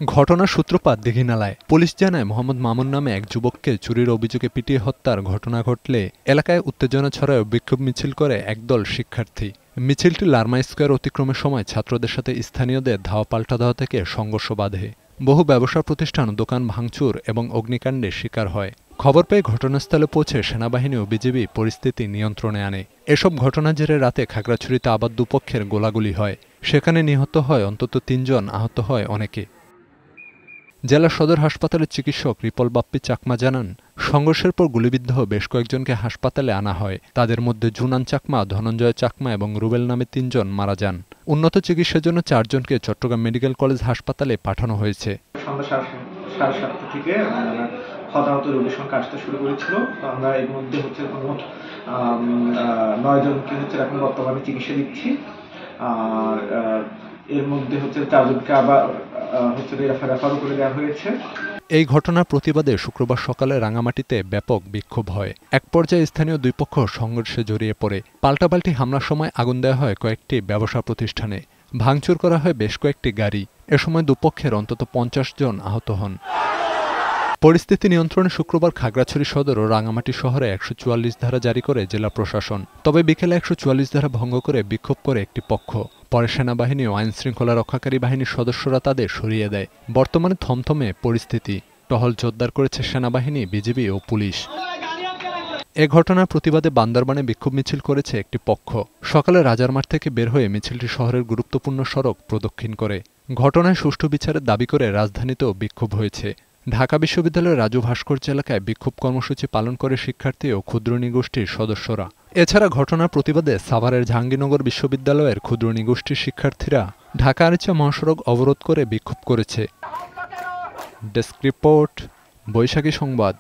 ঘটনার সূত্রপাত দীঘিনালায়। পুলিশ জানায়, মোহাম্মদ মামুন নামে এক যুবককে চুরির অভিযোগে পিটিয়ে হত্যার ঘটনা ঘটলে এলাকায় উত্তেজনা ছড়ায় ও বিক্ষোভ মিছিল করে একদল শিক্ষার্থী। মিছিলটি লারমা স্কয়ার অতিক্রমের সময় ছাত্রদের সাথে স্থানীয়দের ধাওয়া পাল্টা দেওয়া থেকে সংঘর্ষ বাধে। বহু ব্যবসা প্রতিষ্ঠান, দোকান ভাঙচুর এবং অগ্নিকাণ্ডের শিকার হয়। খবর পেয়ে ঘটনাস্থলে পৌঁছে সেনাবাহিনী ও বিজিবি পরিস্থিতি নিয়ন্ত্রণে আনে। এসব ঘটনার জেরে রাতে খাগড়াছড়িতে আবার দুপক্ষের গোলাগুলি হয়। সেখানে নিহত হয় অন্তত ৩ জন, আহত হয় অনেকে। জেলা সদর হাসপাতালের চিকিৎসক রিপল বাপ্পি চাকমা জানান, সংঘর্ষের পর গুলিবিদ্ধ বেশ কয়েকজনকে হাসপাতালে আনা হয়। তাদের মধ্যে জুনান চাকমা, ধনঞ্জয় চাকমা এবং রুবেল নামে ৩ জন মারা যান। উন্নত চিকিৎসার জন্য ৪ জনকে চট্টগ্রাম মেডিকেল কলেজ হাসপাতালে পাঠানো হয়েছে। সন্ধ্যা 7:30 থেকে হতাহত রোগীর সংখ্যা আসতে শুরু করেছিল। আমরা এর মধ্যে মোট 9 জনকে এখন বর্তমানে চিকিৎসা দিচ্ছি। আর এর মধ্যে 4 জনকে আবার রেফারও করে দেওয়া হয়েছে। এই ঘটনার প্রতিবাদে শুক্রবার সকালে রাঙামাটিতে ব্যাপক বিক্ষোভ হয়। এক পর্যায়ে স্থানীয় দুই পক্ষ সংঘর্ষে জড়িয়ে পড়ে। পাল্টাপাল্টি হামলার সময় আগুন দেওয়া হয় কয়েকটি ব্যবসা প্রতিষ্ঠানে। ভাঙচুর করা হয় বেশ কয়েকটি গাড়ি। এ সময় দুপক্ষের অন্তত 50 জন আহত হন। পরিস্থিতি নিয়ন্ত্রণে শুক্রবার খাগড়াছড়ি সদর ও রাঙামাটি শহরে 144 ধারা জারি করে জেলা প্রশাসন। তবে বিকেলে 144 ধারা ভঙ্গ করে বিক্ষোভ করে একটি পক্ষ। পরে সেনাবাহিনী ও আইনশৃঙ্খলা রক্ষাকারী বাহিনীর সদস্যরা তাদের সরিয়ে দেয়। বর্তমানে থমথমে পরিস্থিতি। টহল জোরদার করেছে সেনাবাহিনী, বিজিবি ও পুলিশ। এ ঘটনার প্রতিবাদে বান্দরবানে বিক্ষোভ মিছিল করেছে একটি পক্ষ। সকালে রাজারমাঠ থেকে বের হয়ে মিছিলটি শহরের গুরুত্বপূর্ণ সড়ক প্রদক্ষিণ করে। ঘটনায় সুষ্ঠু বিচারের দাবি করে রাজধানীতেও বিক্ষোভ হয়েছে। ঢাকা বিশ্ববিদ্যালয়ের রাজু ভাস্কর্য এলাকায় বিক্ষোভ কর্মসূচি পালন করে শিক্ষার্থী ও ক্ষুদ্র নৃগোষ্ঠীর সদস্যরা। এছাড়া ঘটনার প্রতিবাদে সাভারের জাহাঙ্গীরনগর বিশ্ববিদ্যালয়ের ক্ষুদ্র নৃগোষ্ঠীর শিক্ষার্থীরা ঢাকা আরিচা মহাসড়ক অবরোধ করে বিক্ষোভ করেছে। ডেস্ক রিপোর্ট, বৈশাখী সংবাদ।